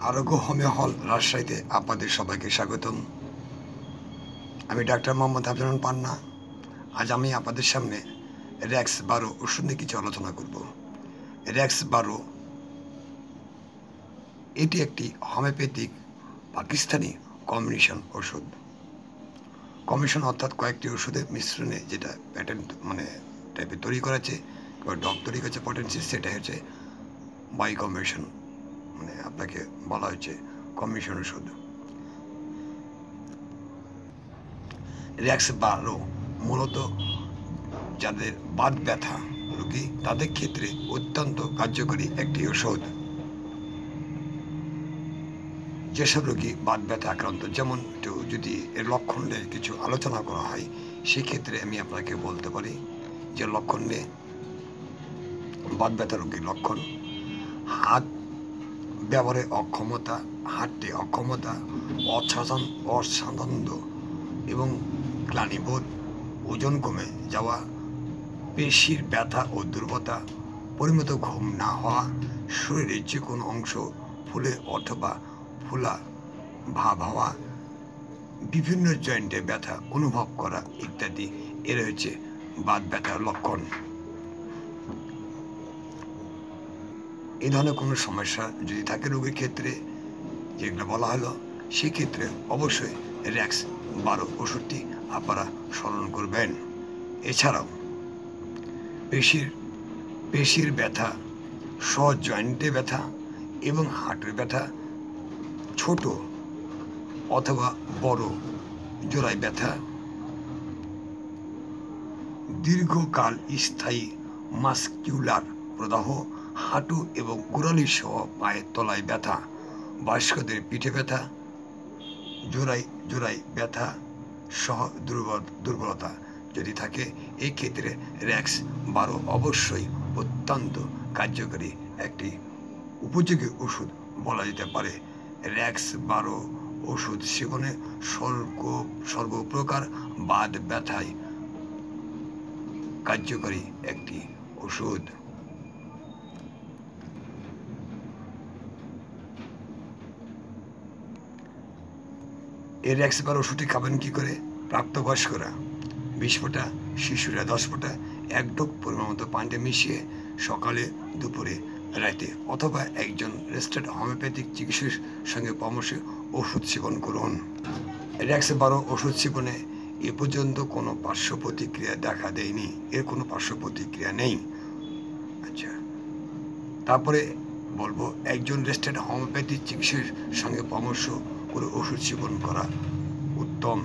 আরোগ্য হোমিও হল রাজশাহীতে আপনাদের সবাইকে স্বাগতম। আমি ডাক্তার মোহাম্মদ আফজাল পান্না। আজ আমি আপনাদের সামনে র্যাক্স 12 ওষুধ নিয়ে কিছু আলোচনা করব। র্যাক্স 12 এটি একটি হোমিওপ্যাথিক পাকিস্তানি কম্বিনেশন ওষুধ। কম্বিনেশন অর্থাৎ কয়েকটি ওষুধের মিশ্রণে যেটা প্যাটার্ন টাইপের তৈরি করেছে বা ডগ তৈরি করেছে পটেন্সি, সেটা হচ্ছে বাই কম্বিনেশন, আপনাকে বলা হচ্ছে কম্বিনেশন ওষুধ। র্যাক্স 12 মূলত যাদের বাত ব্যথা রোগী তাদের ক্ষেত্রে অত্যন্ত কার্যকরী একটি ওষুধ। যেসব রোগী বাত ব্যথা আক্রান্ত, যেমন যদি এর লক্ষণের কিছু আলোচনা করা হয়, সেক্ষেত্রে আমি আপনাকে বলতে পারি যে লক্ষণে বাত ব্যথা রোগীর লক্ষণ: হাত ব্যবহারে অক্ষমতা, হাঁটতে অক্ষমতা, অস্বাচ্ছন্দ্য এবং গ্লানিবোধ, ওজন কমে যাওয়া, পেশির ব্যথা ও দুর্বলতা, পরিমিত ঘুম না হওয়া, শরীরের যে কোনো অংশ ফুলে অথবা ফোলা ভাব হওয়া, বিভিন্ন জয়েন্টে ব্যথা অনুভব করা ইত্যাদি এর হচ্ছে বাত ব্যথার লক্ষণ। এই ধরনের কোনো সমস্যা যদি থাকে রোগীর ক্ষেত্রে, যেগুলো বলা হলো, সেক্ষেত্রে অবশ্যই র্যাক্স 12 ওষুধটি আপনারা স্মরণ করবেন। এছাড়াও পেশির ব্যথা, জয়েন্টে ব্যথা এবং হাঁটুর ব্যথা, ছোট অথবা বড় জোড়ায় ব্যথা, দীর্ঘকাল স্থায়ী মাসকিউলার প্রদাহ, হাঁটু এবং গোড়ালি সহ পায়ের তলায় ব্যথা, বয়স্কদের পিঠে ব্যথা, জোড়ায় ব্যথা সহ দুর্বলতা যদি থাকে, এই ক্ষেত্রে র্যাক্স 12 অবশ্যই অত্যন্ত কার্যকরী একটি উপযোগী ওষুধ বলা যেতে পারে। র্যাক্স 12 ওষুধ সেবনে সর্বপ্রকার বাত ব্যথায় কার্যকরী একটি ওষুধ। এই র্যাক্স 12 ওষুধটি খাবেন কি করে? প্রাপ্তবয়স্করা 20 ফোঁটা, শিশুরা 10 ফোঁটা 1 ডোজ পরিমাণ মতো পানিতে মিশিয়ে সকালে, দুপুরে, রাতে অথবা একজন রেজিস্টার্ড হোমিওপ্যাথিক চিকিৎসকের সঙ্গে পরামর্শে ওষুধ সেবন করুন। র্যাক্স 12 ওষুধ সেবনে এ পর্যন্ত কোনো পার্শ্ব প্রতিক্রিয়া দেখা দেয়নি, এর কোনো পার্শ্ব প্রতিক্রিয়া নেই। আচ্ছা, তারপরে বলবো একজন রেজিস্টার্ড হোমিওপ্যাথিক চিকিৎসকের সঙ্গে পরামর্শ করে ওষুধ সেবন করা উত্তম।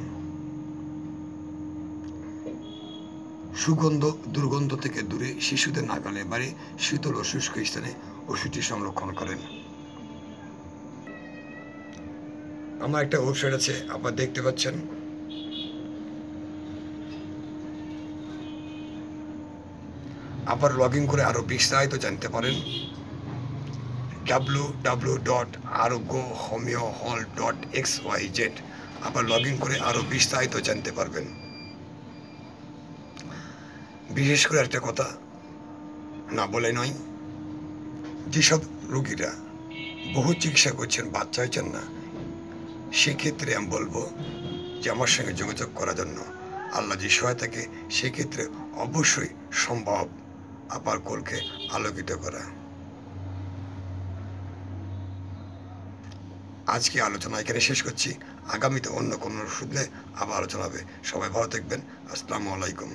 দুর্গন্ধ থেকে দূরে, শিশুদের নাগালে বাড়ি, শীতল ও শুষ্ক স্থানে ওষুধটি সংরক্ষণ করেন। আমার একটা ওয়েবসাইট আছে, আপনারা দেখতে পাচ্ছেন। আবার লগ ইন করে আরো বিস্তারিত জানতে পারেন www.aroghomeohol.xyz। আবার লগ ইন করে আরো বিস্তারিত জানতে পারবেন। বিশেষ করে একটা কথা না বলে নয়, যেসব রোগীরা বহু চিকিৎসা করছেন, বাচ্চা হয়েছেন না, সেক্ষেত্রে আমি বলবো যে আমার সঙ্গে যোগাযোগ করার জন্য। আল্লাহ যে সহায়তাকে সেক্ষেত্রে অবশ্যই সম্ভব আপনার কোলকে আলোকিত করা। আজকে আলোচনা এখানে শেষ করছি। আগামীতে অন্য কোনো ওষুধে আবার আলোচনা হবে। সবাই ভালো থাকবেন। আসসালামু আলাইকুম।